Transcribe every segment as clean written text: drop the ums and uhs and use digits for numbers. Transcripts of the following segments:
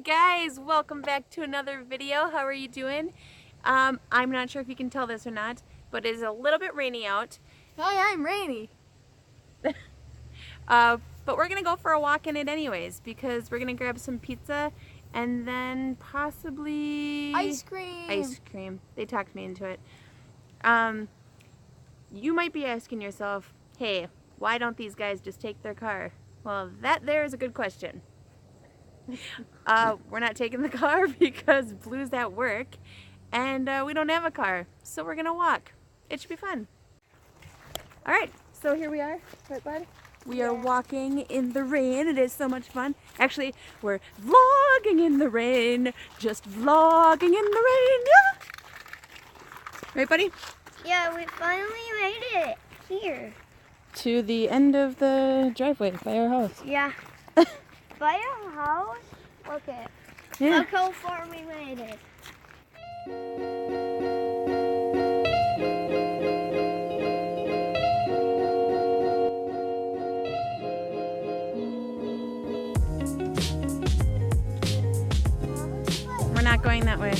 Guys, welcome back to another video. How are you doing? I'm not sure if you can tell this or not, but it is a little bit rainy out. Hi, I'm rainy. But we're gonna go for a walk in it anyways because we're gonna grab some pizza and then possibly Ice cream. Ice cream. They talked me into it. You might be asking yourself, hey, why don't these guys just take their car? Well, that there is a good question. We're not taking the car because Blue's at work and we don't have a car, so we're gonna walk. It should be fun. Alright, so here we are, right bud? We are walking in the rain. It is so much fun. Actually, we're vlogging in the rain, just vlogging in the rain. Yeah. Right buddy? Yeah, we finally made it here. To the end of the driveway by our house. Yeah. By our house? Okay. Yeah. Look how far we made it. We're not going that way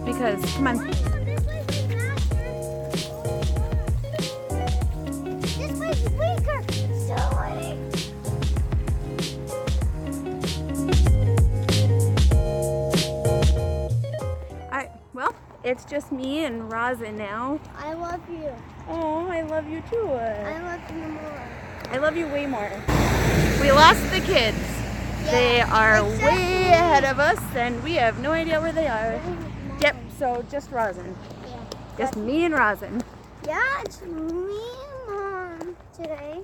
because, come on. This way's weaker. Sorry. Alright, well, it's just me and Rosin now. I love you. Oh, I love you too. I love you more. I love you way more. We lost the kids. Yeah, They are exactly. way ahead of us and we have no idea where they are. Yep, so just Rosin. Yeah. Just me and Rosin. Yeah, it's me and Mom today.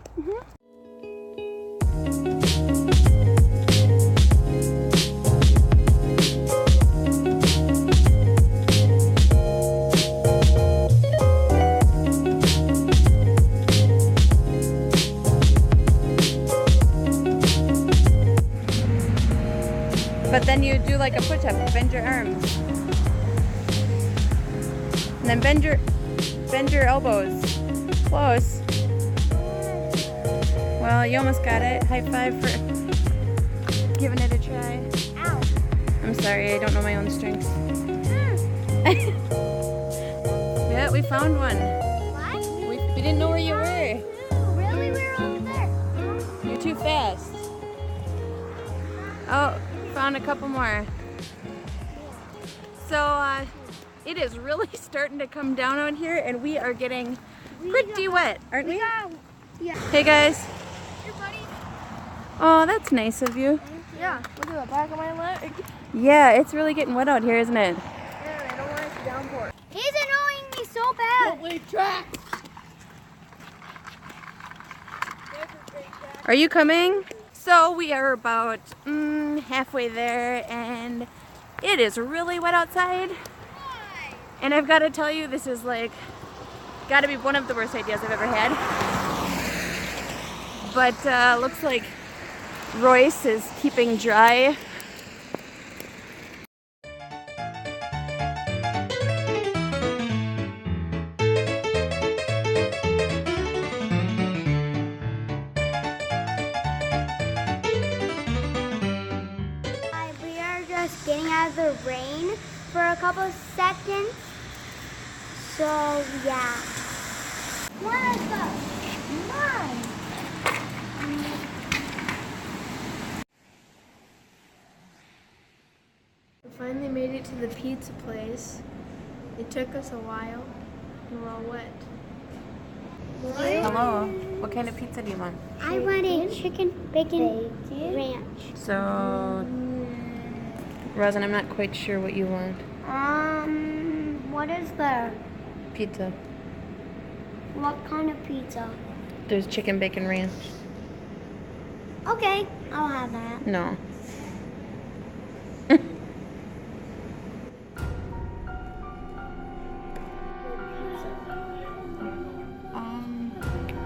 But then you do like a push-up, bend your arms. And then bend your elbows. Close. Well, you almost got it. High five for giving it a try. Ow. I'm sorry, I don't know my own strengths. Yeah, we found one. What? We didn't know where you were. Really? We were over there. You're too fast. Oh, found a couple more. So, it is really starting to come down out here and we are getting pretty wet, aren't we? Yeah. Hey guys. Here, buddy. Oh, that's nice of you. Yeah, look at the back of my leg. Yeah, it's really getting wet out here, isn't it? Yeah, I don't want it to downpour. He's annoying me so bad. Don't leave tracks. Are you coming? So we are about halfway there and it is really wet outside. And I've got to tell you, this is like, got to be one of the worst ideas I've ever had. But looks like Royce is keeping dry. We are just getting out of the rain for a couple of seconds. So, yeah. Monica, Mom. We finally made it to the pizza place. It took us a while. And we're all wet. Hello. What kind of pizza do you want? I want a chicken bacon ranch. So, Rosin, I'm not quite sure what you want. What is there? Pizza. What kind of pizza? There's chicken bacon ranch. Okay, I'll have that. No.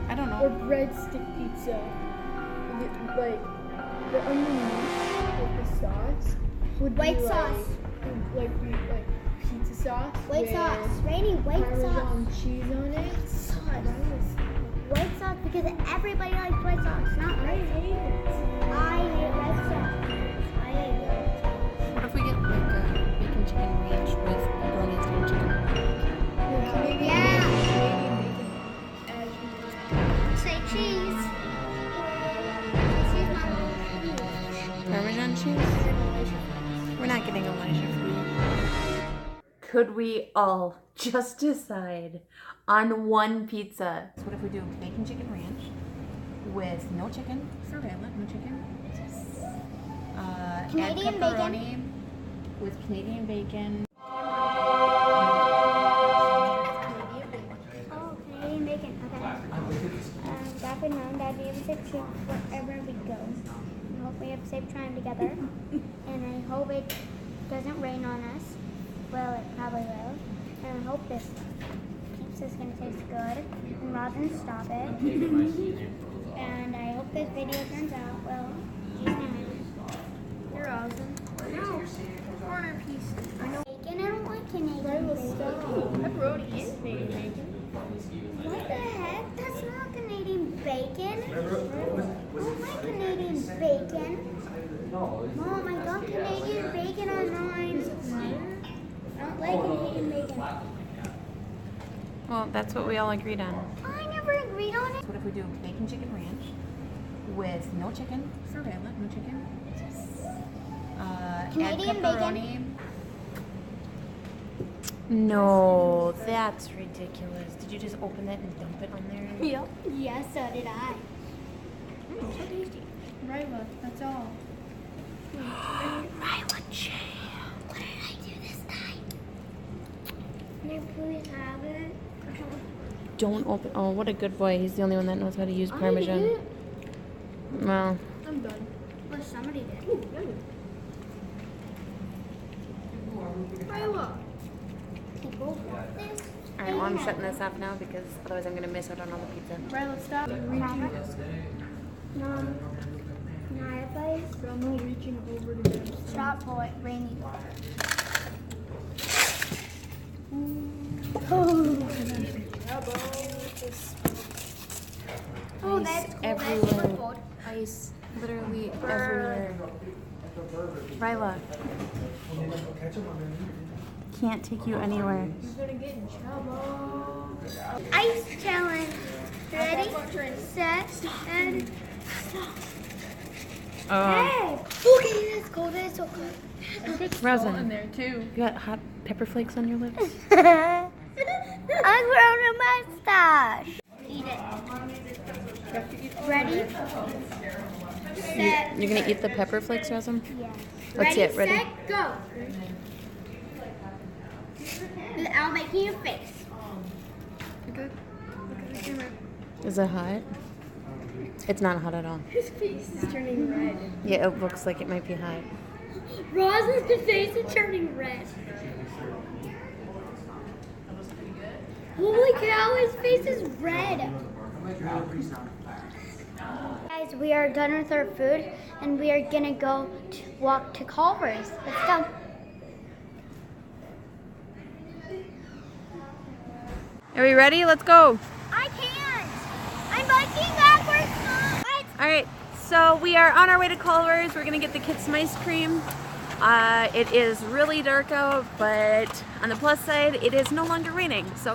I don't Or know. breadstick pizza. Like, the underneath, like the sauce, would White be sauce. Like pizza sauce. White with sauce. Rainy white sauce. Parmesan cheese on it. White sauce because everybody likes white sauce, not I red sauce. hate it. I hate red sauce. I hate red sauce. getting Elijah food. Could we all just decide on one pizza? So what if we do bacon chicken ranch with no chicken, Sorella, no chicken. Canadian add pepperoni bacon. with Canadian bacon. Oh, Canadian bacon. Okay. Dad would know. Dad be able to choose wherever we go. I hope we have a safe time together. And I hope it doesn't rain on us. Well, it probably will. And I hope this pizza is going to taste good. And Robin, stop it. And I hope this video turns out well. You're awesome. No, corner pieces. I know. Bacon, I don't want Canadian bacon. Pepperoni is Canadian bacon. What the heck? That's not Canadian bacon. I don't like Canadian bacon. Mom, I got Canadian bacon on mine. I don't like Canadian bacon. Well, that's what we all agreed on. I never agreed on it. What if we do bacon chicken ranch with no chicken, Sorella, no chicken. Canadian add pepperoni. No, that's ridiculous. Did you just open that and dump it on there? Yep. Yes, so did I. So tasty. Right, look, that's all. Ryla J. What did I do this time? Can you please have it? Don't open. Oh, what a good boy. He's the only one that knows how to use Parmesan. Well, I'm done. Well, somebody did. Ooh, yummy. Right, look. People want this. all right. Well, I'm shutting this off now because otherwise I'm gonna miss out on all the pizza. Right, let's stop. Mom, can I advise? I'm not reaching over to them. Stop, boy. Rainy. Oh, that's cool. everywhere. That's super cold. Ice, literally everywhere. Ryla, can't take you anywhere. He's gonna get in trouble. Ice challenge. Ready, set, and stop. Hey! Okay, that's cold. That's so cold. Rosin, In there too. you got hot pepper flakes on your lips? I grown a mustache. Eat it. Ready? Set. You're gonna eat the pepper flakes, Rosin? Yeah. Let's see it. Ready? Set, go. Without making a face. Good. Look at the camera. Is it hot? It's not hot at all. His face is turning red. Yeah, it looks like it might be hot. Rosin's face is turning red. Holy cow, his face is red. Guys, we are done with our food and we are gonna go to walk to Culver's. Let's go. Are we ready? Let's go. I can't. I'm biking backwards. All right, so we are on our way to Culver's. We're gonna get the kids some ice cream. It is really dark out, but on the plus side, it is no longer raining, so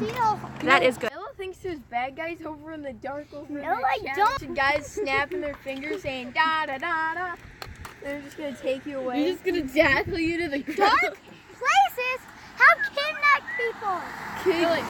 that is good. Ella thinks there's bad guys over in the dark over in No, the I shadows, don't. and guys snapping their fingers saying da da da da. They're just gonna take you away. They're just gonna tackle you to the Dark places have kidnapped people. Kill it.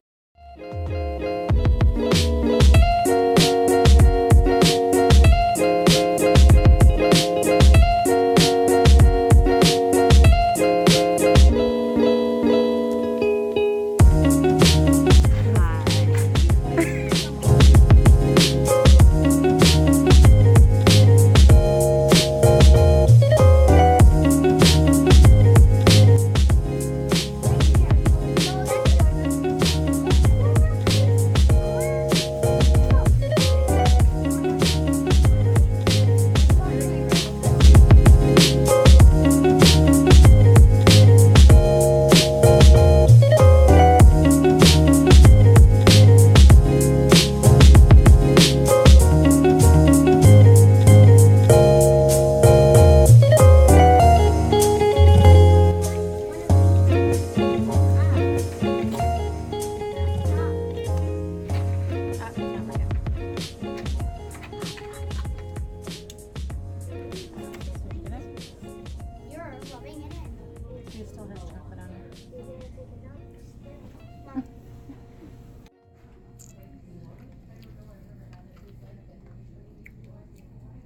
She still has chocolate on her.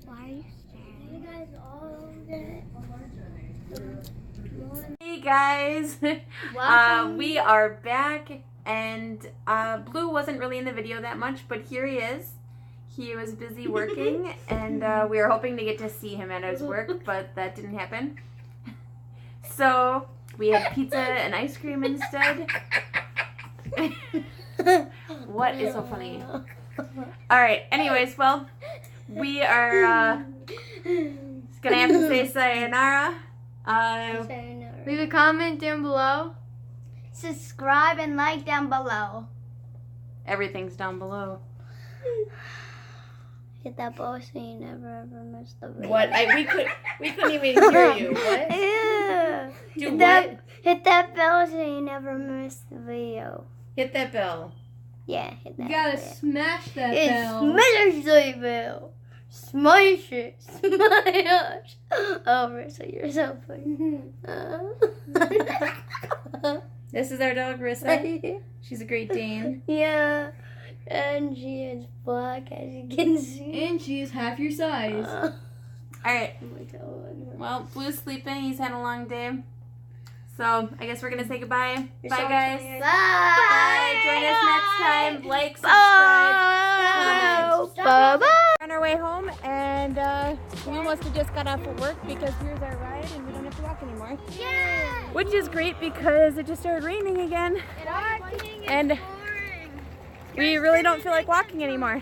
Why are you staring? You guys all get. Hey guys, we are back, and Blue wasn't really in the video that much, but here he is. He was busy working, and we were hoping to get to see him at his work, but that didn't happen. So we had pizza and ice cream instead. What is so funny? Alright, anyways, well, we are gonna have to say sayonara. Leave a comment down below. Subscribe and like down below. Everything's down below. Hit that bell so you never ever miss the video. What? We couldn't even hear you. What? Yeah. Do hit what? Hit that bell so you never miss the video. Hit that bell. Yeah, hit that You gotta bell. smash that bell. Smash the bell. Smash it. Smash. Oh, Rissa, you're so funny. This is our dog, Rissa. She's a Great Dane. Yeah. And she is black, as you can see. And she's half your size. Alright. Oh my God. Well, Blue's sleeping. He's had a long day. So, I guess we're going to say goodbye. You're Bye, so guys. tired. Bye. Join us next time. Like, subscribe, comment. Bye-bye. We're on our way home, and we must have just got off of work because here's our ride, and we don't have to walk anymore. Yeah. Which is great because it just started raining again. And we really don't feel like walking anymore.